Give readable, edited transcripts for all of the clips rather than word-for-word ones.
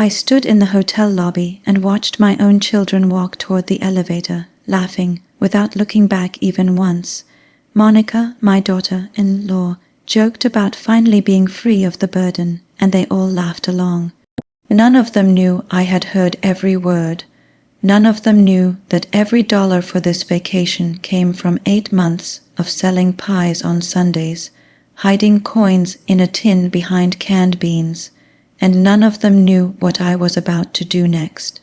I stood in the hotel lobby and watched my own children walk toward the elevator, laughing, without looking back even once. Monica, my daughter-in-law, joked about finally being free of the burden, and they all laughed along. None of them knew I had heard every word. None of them knew that every dollar for this vacation came from 8 months of selling pies on Sundays, hiding coins in a tin behind canned beans, and none of them knew what I was about to do next.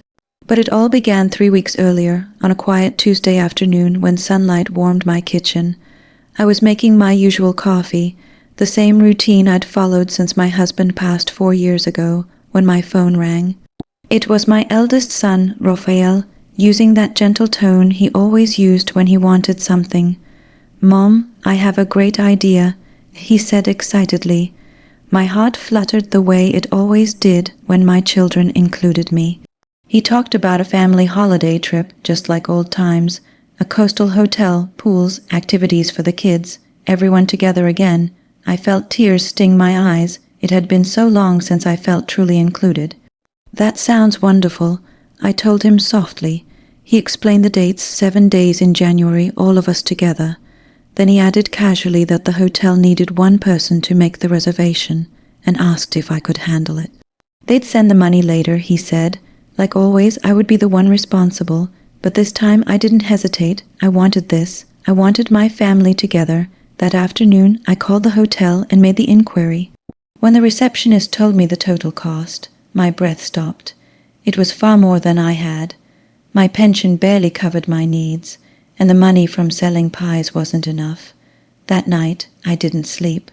But it all began 3 weeks earlier, on a quiet Tuesday afternoon when sunlight warmed my kitchen. I was making my usual coffee, the same routine I'd followed since my husband passed 4 years ago, when my phone rang. It was my eldest son, Raphael, using that gentle tone he always used when he wanted something. "Mom, I have a great idea," he said excitedly. My heart fluttered the way it always did when my children included me. He talked about a family holiday trip, just like old times, a coastal hotel, pools, activities for the kids, everyone together again. I felt tears sting my eyes. It had been so long since I felt truly included. "That sounds wonderful," I told him softly. He explained the dates, 7 days in January, all of us together. Then he added casually that the hotel needed one person to make the reservation, and asked if I could handle it. They'd send the money later, he said. Like always, I would be the one responsible, but this time I didn't hesitate. I wanted this. I wanted my family together. That afternoon, I called the hotel and made the inquiry. When the receptionist told me the total cost, my breath stopped. It was far more than I had. My pension barely covered my needs, and the money from selling pies wasn't enough. That night, I didn't sleep.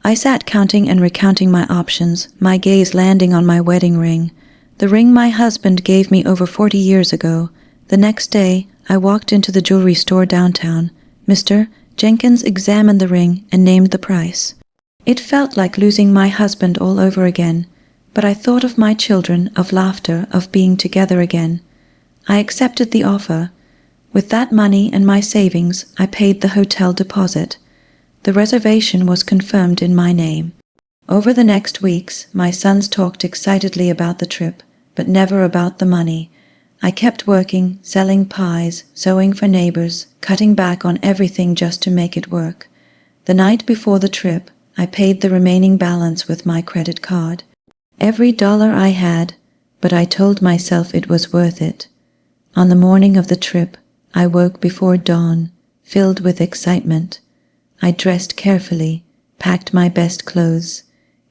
I sat counting and recounting my options, my gaze landing on my wedding ring, the ring my husband gave me over 40 years ago. The next day, I walked into the jewelry store downtown. Mr. Jenkins examined the ring and named the price. It felt like losing my husband all over again, but I thought of my children, of laughter, of being together again. I accepted the offer. With that money and my savings, I paid the hotel deposit. The reservation was confirmed in my name. Over the next weeks, my sons talked excitedly about the trip, but never about the money. I kept working, selling pies, sewing for neighbors, cutting back on everything just to make it work. The night before the trip, I paid the remaining balance with my credit card. Every dollar I had, but I told myself it was worth it. On the morning of the trip, I woke before dawn, filled with excitement. I dressed carefully, packed my best clothes,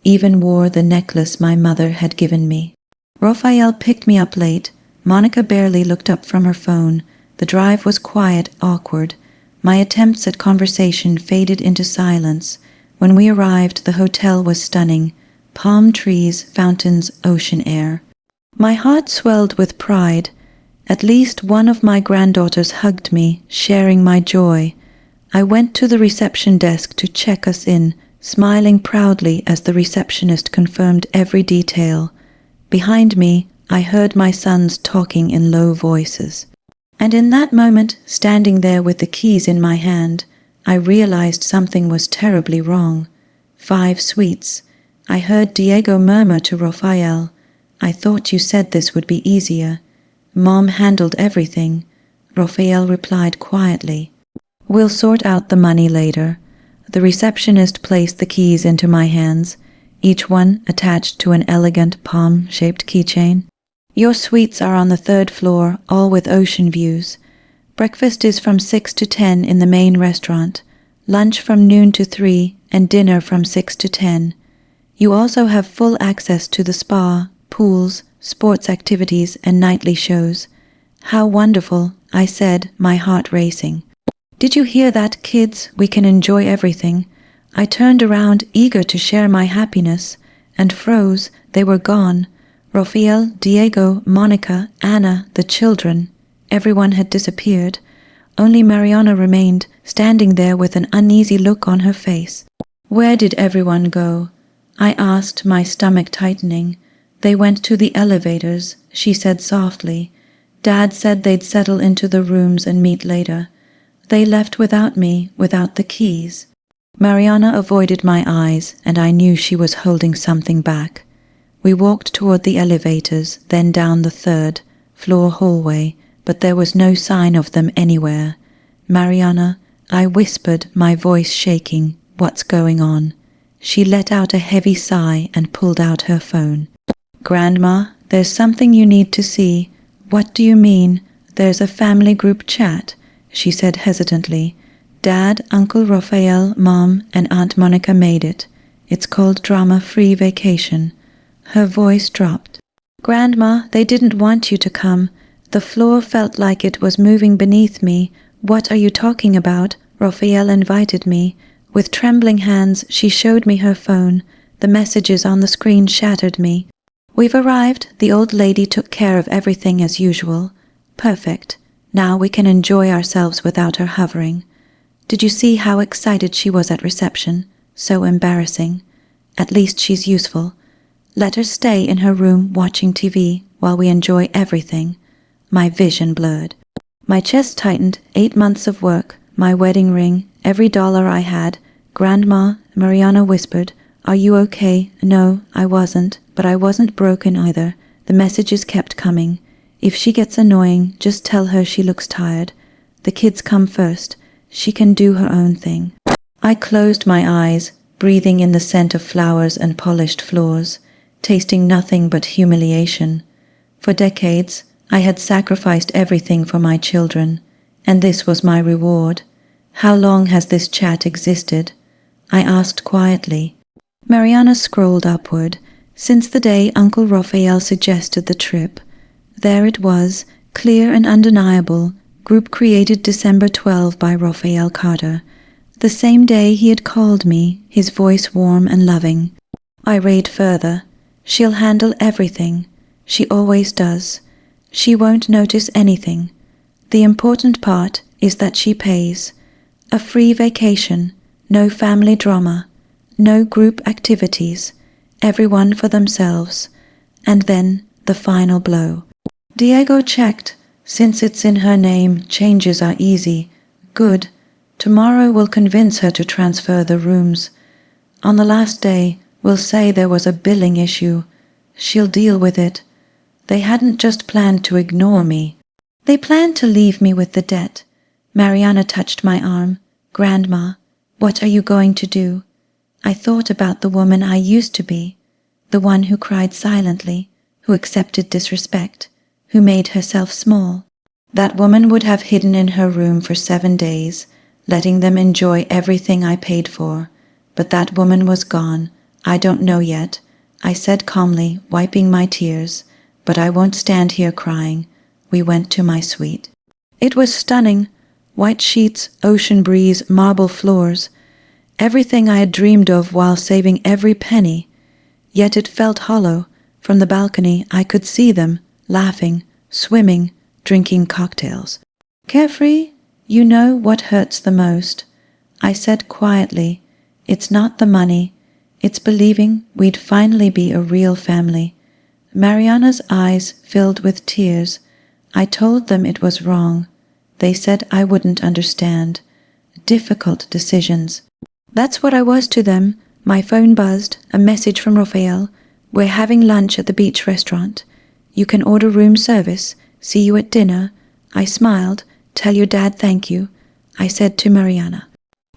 even wore the necklace my mother had given me. Raphael picked me up late. Monica barely looked up from her phone. The drive was quiet, awkward. My attempts at conversation faded into silence. When we arrived, the hotel was stunning. Palm trees, fountains, ocean air. My heart swelled with pride. At least one of my granddaughters hugged me, sharing my joy. I went to the reception desk to check us in, smiling proudly as the receptionist confirmed every detail. Behind me, I heard my sons talking in low voices. And in that moment, standing there with the keys in my hand, I realized something was terribly wrong. 5 sweets. I heard Diego murmur to Raphael, "I thought you said this would be easier." "Mom handled everything," Raphael replied quietly. "We'll sort out the money later." The receptionist placed the keys into my hands, each one attached to an elegant palm-shaped keychain. "Your suites are on the 3rd floor, all with ocean views. Breakfast is from 6 to 10 in the main restaurant, lunch from noon to 3, and dinner from 6 to 10. You also have full access to the spa, pools, sports activities, and nightly shows." "How wonderful," I said, my heart racing. "Did you hear that, kids? We can enjoy everything." I turned around, eager to share my happiness, and froze. They were gone. Raphael, Diego, Monica, Anna, the children. Everyone had disappeared. Only Mariana remained, standing there with an uneasy look on her face. "Where did everyone go?" I asked, my stomach tightening. "They went to the elevators," she said softly. "Dad said they'd settle into the rooms and meet later. They left without me, without the keys." Mariana avoided my eyes, and I knew she was holding something back. We walked toward the elevators, then down the third-floor hallway, but there was no sign of them anywhere. "Mariana," I whispered, my voice shaking, "what's going on?" She let out a heavy sigh and pulled out her phone. "Grandma, there's something you need to see." "What do you mean?" "There's a family group chat," she said hesitantly. "Dad, Uncle Raphael, Mom, and Aunt Monica made it. It's called Drama-Free Vacation." Her voice dropped. "Grandma, they didn't want you to come. The floor felt like it was moving beneath me. What are you talking about? Raphael invited me." With trembling hands, she showed me her phone. The messages on the screen shattered me. "We've arrived. The old lady took care of everything as usual." "Perfect. Now we can enjoy ourselves without her hovering." Did you see how excited she was at reception? So embarrassing. At least she's useful. Let her stay in her room watching TV while we enjoy everything. My vision blurred. My chest tightened. 8 months of work, my wedding ring, every dollar I had. "Grandma," Mariana whispered, "are you okay?" No, I wasn't, but I wasn't broken either. The messages kept coming. "If she gets annoying, just tell her she looks tired. The kids come first. She can do her own thing." I closed my eyes, breathing in the scent of flowers and polished floors, tasting nothing but humiliation. For decades, I had sacrificed everything for my children, and this was my reward. "How long has this chat existed?" I asked quietly. Mariana scrolled upward. "Since the day Uncle Raphael suggested the trip." There it was, clear and undeniable. Group created December 12 by Raphael Carter. The same day he had called me, his voice warm and loving. I read further. "She'll handle everything. She always does. She won't notice anything. The important part is that she pays. A free vacation, no family drama, no group activities, everyone for themselves." And then the final blow. Diego checked. "Since it's in her name, changes are easy." Good. Tomorrow we'll convince her to transfer the rooms. On the last day, we'll say there was a billing issue. She'll deal with it. They hadn't just planned to ignore me. They planned to leave me with the debt. Mariana touched my arm. "Grandma, what are you going to do?" I thought about the woman I used to be, the one who cried silently, who accepted disrespect, who made herself small. That woman would have hidden in her room for 7 days, letting them enjoy everything I paid for. But that woman was gone. "I don't know yet," I said calmly, wiping my tears. "But I won't stand here crying." We went to my suite. It was stunning. White sheets, ocean breeze, marble floors. Everything I had dreamed of while saving every penny. Yet it felt hollow. From the balcony I could see them, laughing, swimming, drinking cocktails. "Carefree? You know what hurts the most," I said quietly. "It's not the money. It's believing we'd finally be a real family." Mariana's eyes filled with tears. I told them it was wrong. They said I wouldn't understand. Difficult decisions. That's what I was to them. My phone buzzed, a message from Raphael. "We're having lunch at the beach restaurant. You can order room service. See you at dinner." I smiled. "Tell your dad thank you," I said to Mariana.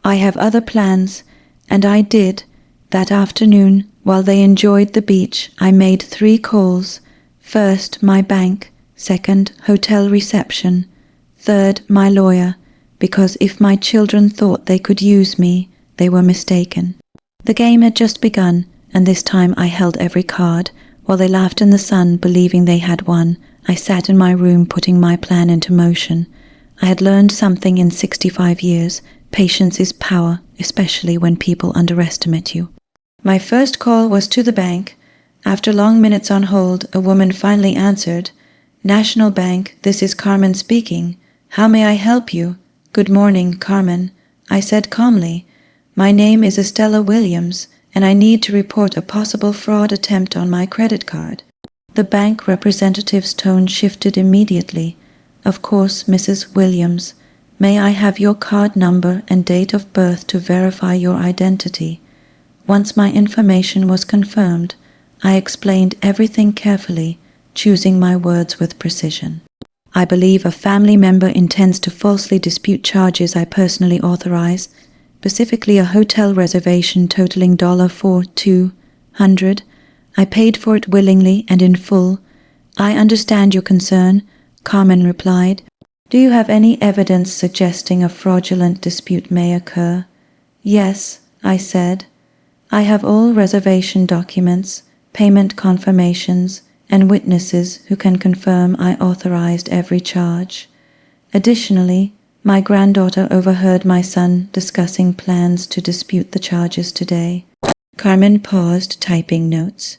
"I have other plans," and I did. That afternoon, while they enjoyed the beach, I made 3 calls. First, my bank. Second, hotel reception. Third, my lawyer, because if my children thought they could use me, they were mistaken. The game had just begun, and this time I held every card. While they laughed in the sun, believing they had won, I sat in my room putting my plan into motion. I had learned something in 65 years. Patience is power, especially when people underestimate you. My first call was to the bank. After long minutes on hold, a woman finally answered. "National Bank, this is Carmen speaking. How may I help you?" "Good morning, Carmen," I said calmly. "My name is Estella Williams, and I need to report a possible fraud attempt on my credit card." The bank representative's tone shifted immediately. "Of course, Mrs. Williams. May I have your card number and date of birth to verify your identity?" Once my information was confirmed, I explained everything carefully, choosing my words with precision. I believe a family member intends to falsely dispute charges I personally authorize, specifically a hotel reservation totaling $4,200. I paid for it willingly and in full. I understand your concern, Carmen replied. Do you have any evidence suggesting a fraudulent dispute may occur? Yes, I said. I have all reservation documents, payment confirmations, and witnesses who can confirm I authorized every charge. Additionally, my granddaughter overheard my son discussing plans to dispute the charges today. Carmen paused, typing notes.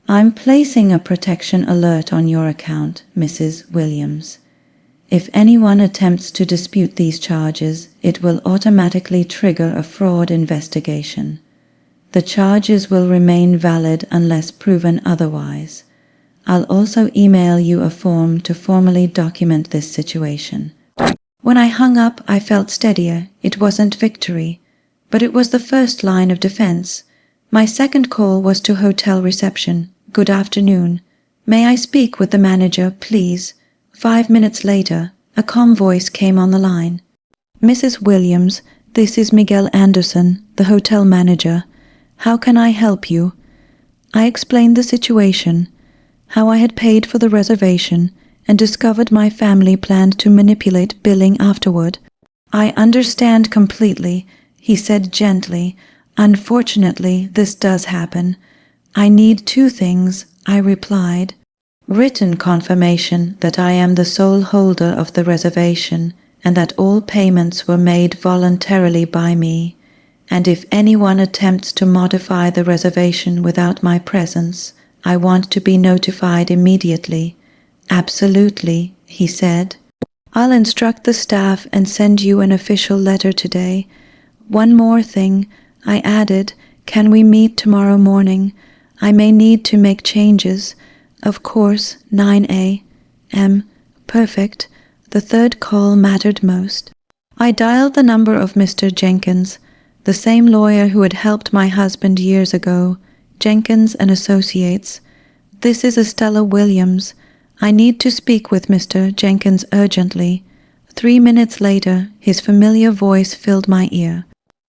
I'm placing a protection alert on your account, Mrs. Williams. If anyone attempts to dispute these charges, it will automatically trigger a fraud investigation. The charges will remain valid unless proven otherwise. I'll also email you a form to formally document this situation. When I hung up, I felt steadier. It wasn't victory, but it was the first line of defense. My second call was to hotel reception. Good afternoon. May I speak with the manager, please? 5 minutes later, a calm voice came on the line. Mrs. Williams, this is Miguel Anderson, the hotel manager. How can I help you? I explained the situation, how I had paid for the reservation, and discovered my family planned to manipulate billing afterward. I understand completely, he said gently. Unfortunately, this does happen. I need 2 things, I replied. Written confirmation that I am the sole holder of the reservation and that all payments were made voluntarily by me, and if anyone attempts to modify the reservation without my presence, I want to be notified immediately. Absolutely, he said. I'll instruct the staff and send you an official letter today. One more thing, I added, can we meet tomorrow morning? I may need to make changes. Of course, 9 a.m. Perfect. The third call mattered most. I dialed the number of Mr. Jenkins, the same lawyer who had helped my husband years ago, Jenkins and Associates. This is Estella Williams. I need to speak with Mr. Jenkins urgently. 3 minutes later, his familiar voice filled my ear.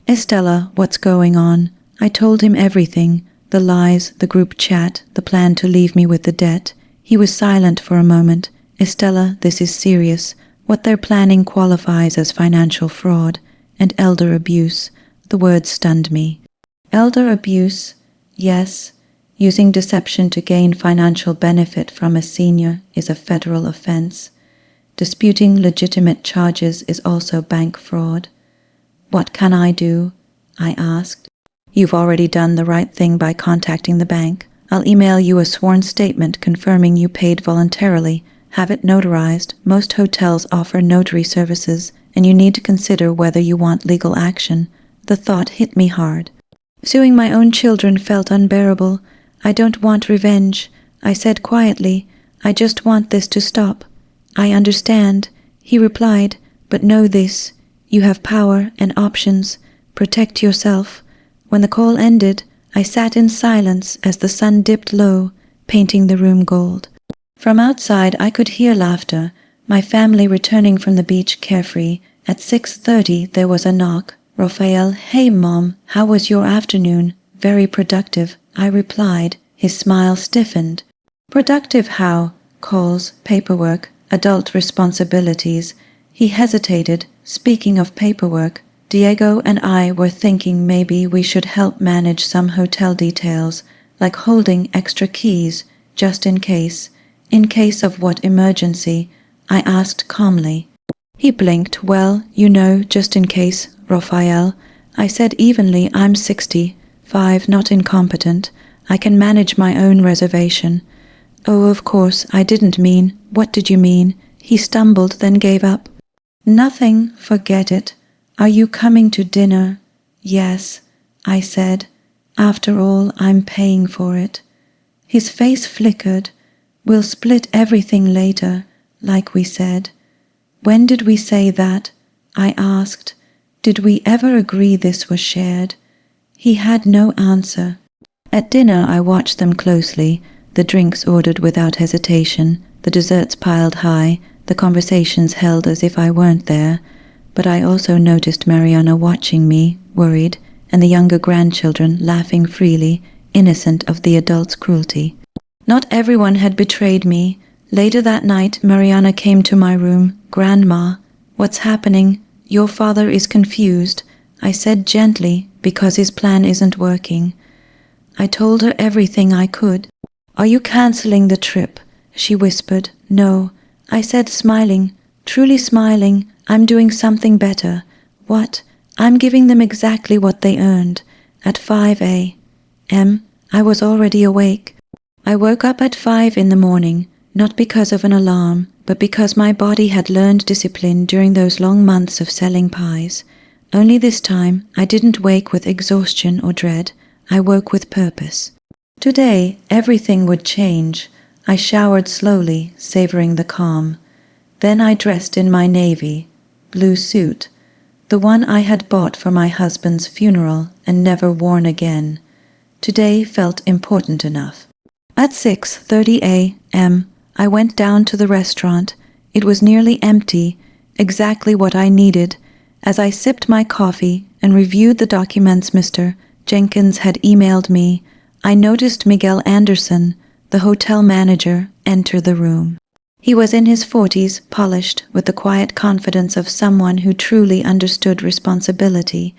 Estella, what's going on? I told him everything. The lies, the group chat, the plan to leave me with the debt. He was silent for a moment. Estella, this is serious. What they're planning qualifies as financial fraud and elder abuse. The word stunned me. Elder abuse? Yes. Using deception to gain financial benefit from a senior is a federal offense. Disputing legitimate charges is also bank fraud. What can I do? I asked. You've already done the right thing by contacting the bank. I'll email you a sworn statement confirming you paid voluntarily. Have it notarized. Most hotels offer notary services, and you need to consider whether you want legal action. The thought hit me hard. Suing my own children felt unbearable. I don't want revenge, I said quietly. I just want this to stop. I understand, he replied, but know this. You have power and options. Protect yourself. When the call ended, I sat in silence as the sun dipped low, painting the room gold. From outside I could hear laughter, my family returning from the beach carefree. At 6:30 there was a knock. Raphael, hey Mom, how was your afternoon? Very productive, I replied. His smile stiffened. Productive how? Calls, paperwork, adult responsibilities. He hesitated. Speaking of paperwork, Diego and I were thinking maybe we should help manage some hotel details, like holding extra keys, just in case. In case of what emergency? I asked calmly. He blinked. Well, you know, just in case, Raphael. I said evenly, I'm 65, not incompetent. I can manage my own reservation. Oh, of course, I didn't mean. What did you mean? He stumbled, then gave up. Nothing, forget it. Are you coming to dinner? Yes, I said. After all, I'm paying for it. His face flickered. We'll split everything later, like we said. When did we say that? I asked. Did we ever agree this was shared? He had no answer. At dinner I watched them closely, the drinks ordered without hesitation, the desserts piled high, the conversations held as if I weren't there. But I also noticed Mariana watching me, worried, and the younger grandchildren laughing freely, innocent of the adults' cruelty. Not everyone had betrayed me. Later that night, Mariana came to my room. "Grandma, what's happening? Your father is confused," I said gently, because his plan isn't working. I told her everything I could. "Are you cancelling the trip?" she whispered. "No," I said, smiling, truly smiling. "I'm doing something better." "What?" "I'm giving them exactly what they earned." At 5 a.m., I was already awake. I woke up at 5 in the morning, not because of an alarm, but because my body had learned discipline during those long months of selling pies. Only this time, I didn't wake with exhaustion or dread. I woke with purpose. Today, everything would change. I showered slowly, savoring the calm. Then I dressed in my navy blue suit, the one I had bought for my husband's funeral and never worn again. Today felt important enough. At 6:30 a.m., I went down to the restaurant. It was nearly empty, exactly what I needed. As I sipped my coffee and reviewed the documents Mr. Jenkins had emailed me, I noticed Miguel Anderson, the hotel manager, enter the room. He was in his 40s, polished, with the quiet confidence of someone who truly understood responsibility.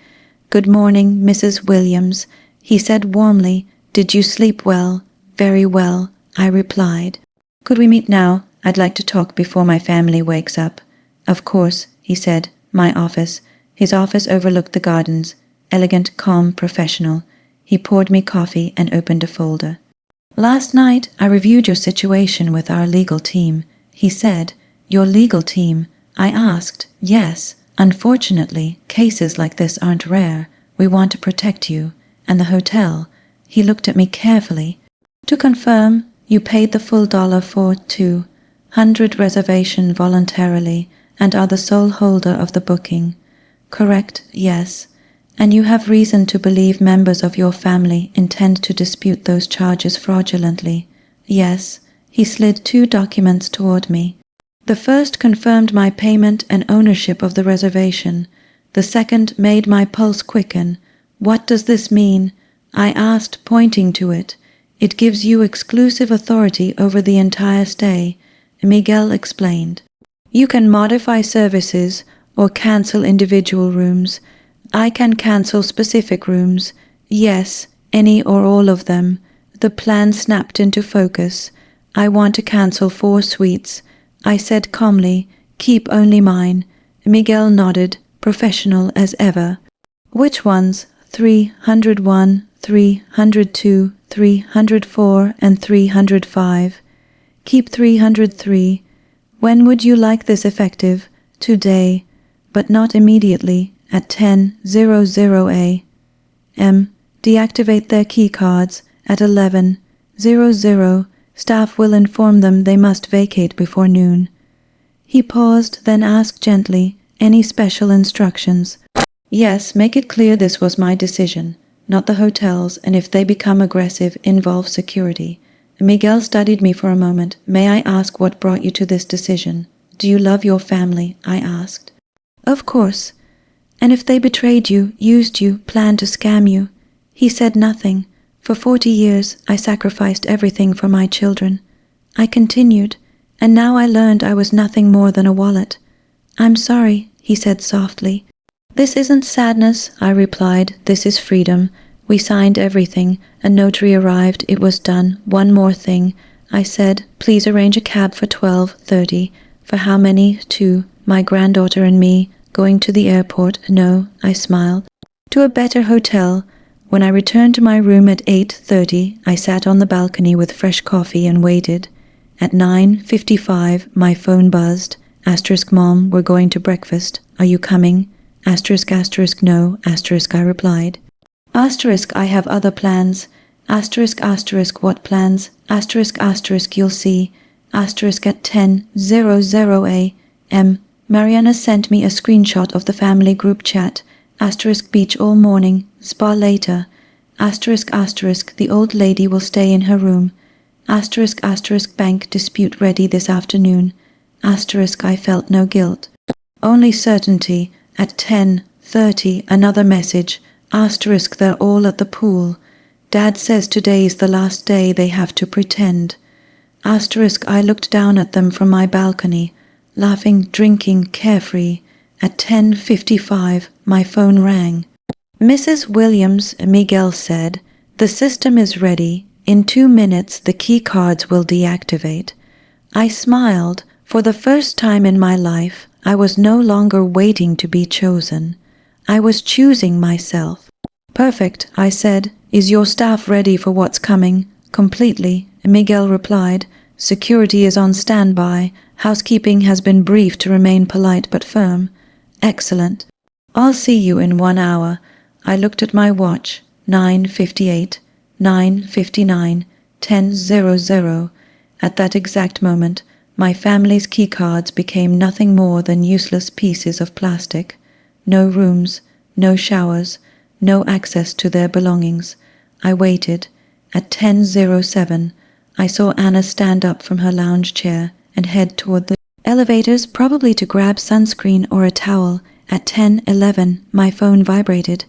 "Good morning, Mrs. Williams," he said warmly. "Did you sleep well?" "Very well," I replied. "Could we meet now? I'd like to talk before my family wakes up." "Of course," he said. "My office." His office overlooked the gardens. Elegant, calm, professional. He poured me coffee and opened a folder. "Last night, I reviewed your situation with our legal team," he said. "Your legal team?" I asked. "Yes. Unfortunately, cases like this aren't rare. We want to protect you. And the hotel." He looked at me carefully. "To confirm, you paid the full dollar for 200 reservation voluntarily and are the sole holder of the booking." "Correct, yes." "And you have reason to believe members of your family intend to dispute those charges fraudulently?" "Yes." He slid 2 documents toward me. The first confirmed my payment and ownership of the reservation. The second made my pulse quicken. "What does this mean?" I asked, pointing to it. "It gives you exclusive authority over the entire stay," Miguel explained. "You can modify services or cancel individual rooms. I can cancel specific rooms. Yes, any or all of them." The plan snapped into focus. "I want to cancel 4 suites." I said calmly, "Keep only mine." Miguel nodded, professional as ever. "Which ones?" 301, 302, 304, and 305. "Keep 303. When would you like this effective?" "Today." "But not immediately." At 10:00 a.m. Deactivate their key cards. At 11:00. Staff will inform them they must vacate before noon. He paused, then asked gently, "Any special instructions?" "Yes, make it clear this was my decision, not the hotel's, and if they become aggressive, involve security." Miguel studied me for a moment. "May I ask what brought you to this decision?" "Do you love your family?" I asked. "Of course." "And if they betrayed you, used you, planned to scam you?" He said nothing. "For 40 years, I sacrificed everything for my children." I continued, "And now I learned I was nothing more than a wallet." "I'm sorry," he said softly. "This isn't sadness," I replied. "This is freedom. We signed everything. A notary arrived. It was done. One more thing." I said, "Please arrange a cab for 12:30. "For how many?" "2. My granddaughter and me. Going to the airport?" "No," I smiled. "To a better hotel." When I returned to my room at 8:30, I sat on the balcony with fresh coffee and waited. At 9:55, my phone buzzed. "Mom, we're going to breakfast. Are you coming?" "No," I replied. "I have other plans." "What plans?" "You'll see." At 10:00 a.m., Mariana sent me a screenshot of the family group chat. Beach all morning, spa later. Asterisk asterisk, the old lady will stay in her room. Asterisk asterisk, bank dispute ready this afternoon. Asterisk, I felt no guilt. Only certainty. At 10:30, another message. Asterisk, they're all at the pool. Dad says today is the last day they have to pretend. Asterisk, I looked down at them from my balcony, laughing, drinking, carefree. At 10:55, my phone rang. Mrs. Williams, Miguel said, the system is ready. In 2 minutes, the key cards will deactivate. I smiled. For the first time in my life, I was no longer waiting to be chosen. I was choosing myself. Perfect, I said. Is your staff ready for what's coming? Completely, Miguel replied. Security is on standby. Housekeeping has been briefed to remain polite but firm. Excellent. I'll see you in 1 hour. I looked at my watch. 9:58, 9:59, 10:00. At that exact moment, my family's keycards became nothing more than useless pieces of plastic. No rooms, no showers, no access to their belongings. I waited. At 10:07, I saw Anna stand up from her lounge chair and head toward the elevators, probably to grab sunscreen or a towel. At 10:11, my phone vibrated.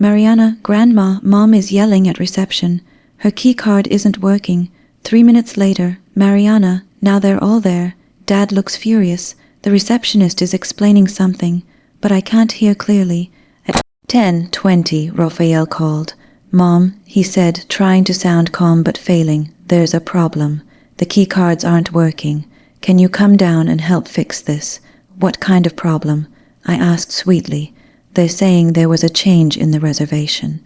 Mariana, Grandma, Mom is yelling at reception. Her keycard isn't working. 3 minutes later, Mariana, now they're all there. Dad looks furious. The receptionist is explaining something, but I can't hear clearly. At 10:20, Raphael called. Mom, he said, trying to sound calm but failing, there's a problem. The keycards aren't working. Can you come down and help fix this? What kind of problem? I asked sweetly. They're saying there was a change in the reservation.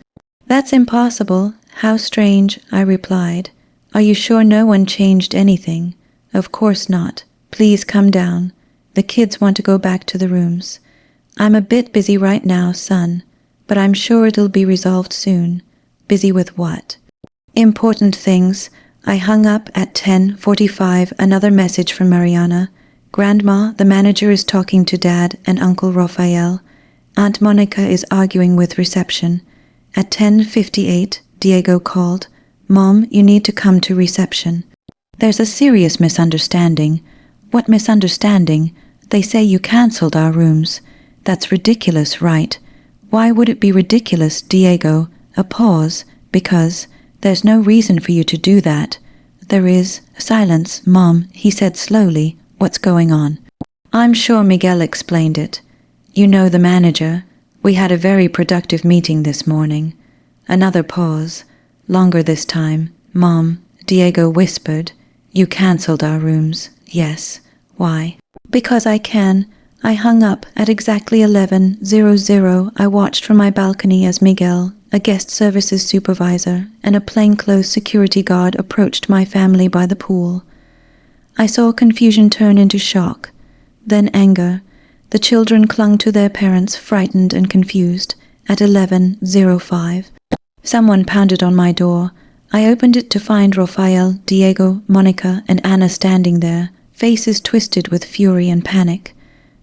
That's impossible. How strange, I replied. Are you sure no one changed anything? Of course not. Please come down. The kids want to go back to the rooms. I'm a bit busy right now, son, but I'm sure it'll be resolved soon. Busy with what? Important things. I hung up at 10:45, another message from Mariana. Grandma, the manager is talking to Dad and Uncle Raphael. Aunt Monica is arguing with reception. At 10:58, Diego called. Mom, you need to come to reception. There's a serious misunderstanding. What misunderstanding? They say you cancelled our rooms. That's ridiculous, right? Why would it be ridiculous, Diego? A pause. Because there's no reason for you to do that. There is. Silence, Mom, he said slowly. What's going on? I'm sure Miguel explained it. You know the manager. We had a very productive meeting this morning. Another pause. Longer this time. Mom, Diego whispered. You cancelled our rooms. Yes. Why? Because I can. I hung up at exactly 11:00. I watched from my balcony as Miguel, a guest services supervisor, and a plainclothes security guard approached my family by the pool. I saw confusion turn into shock, then anger. The children clung to their parents, frightened and confused. At 11:05, someone pounded on my door. I opened it to find Raphael, Diego, Monica, and Anna standing there, faces twisted with fury and panic.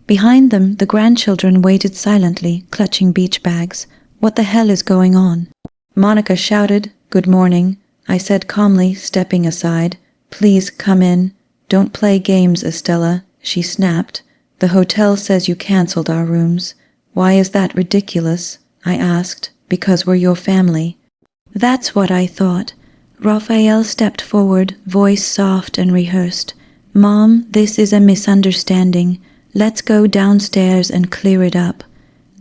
Behind them, the grandchildren waited silently, clutching beach bags. What the hell is going on? Monica shouted, "Good morning," I said calmly, stepping aside. "Please come in. Don't play games, Estella," she snapped. "The hotel says you cancelled our rooms. Why is that ridiculous?" I asked. "Because we're your family." That's what I thought. Raphael stepped forward, voice soft and rehearsed. "Mom, this is a misunderstanding. Let's go downstairs and clear it up."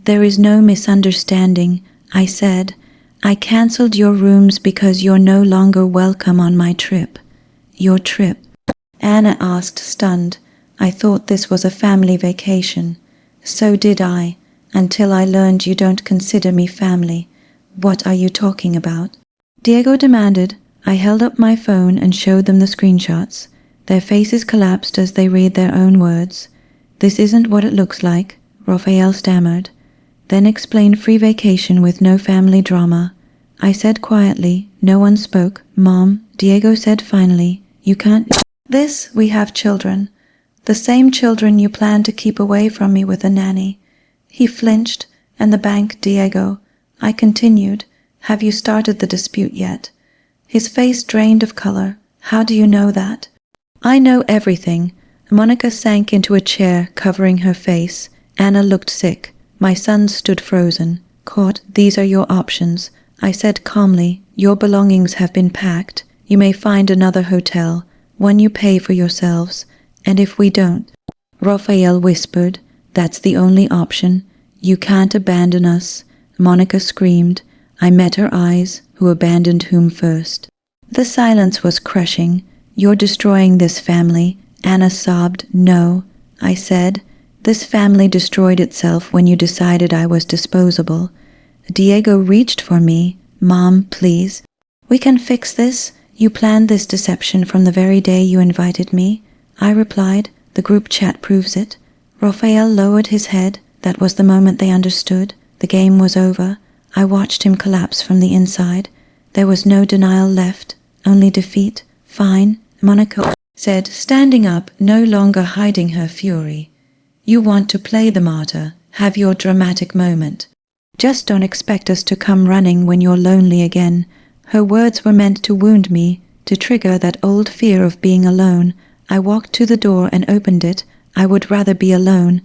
"There is no misunderstanding," I said. "I cancelled your rooms because you're no longer welcome on my trip." "Your trip?" Anna asked, stunned. I thought this was a family vacation. So did I, until I learned you don't consider me family. What are you talking about? Diego demanded. I held up my phone and showed them the screenshots. Their faces collapsed as they read their own words. "This isn't what it looks like," Raphael stammered. Then explained free vacation with no family drama. I said quietly. No one spoke. "Mom," Diego said finally, "you can't." "This, we have children. The same children you plan to keep away from me with a nanny." He flinched. "And the bank, Diego." I continued. Have you started the dispute yet? His face drained of color. How do you know that? I know everything. Monica sank into a chair, covering her face. Anna looked sick. My son stood frozen. Court, these are your options. I said calmly, your belongings have been packed. You may find another hotel, one you pay for yourselves. And if we don't, Raphael whispered, that's the only option. You can't abandon us. Monica screamed. I met her eyes. Who abandoned whom first? The silence was crushing. You're destroying this family. Anna sobbed. No. I said, this family destroyed itself when you decided I was disposable. Diego reached for me. Mom, please. We can fix this. You planned this deception from the very day you invited me. I replied, the group chat proves it. Raphael lowered his head. That was the moment they understood. The game was over. I watched him collapse from the inside. There was no denial left, only defeat. Fine, Monica said, standing up, no longer hiding her fury. You want to play the martyr, have your dramatic moment. Just don't expect us to come running when you're lonely again. Her words were meant to wound me, to trigger that old fear of being alone. I walked to the door and opened it. I would rather be alone.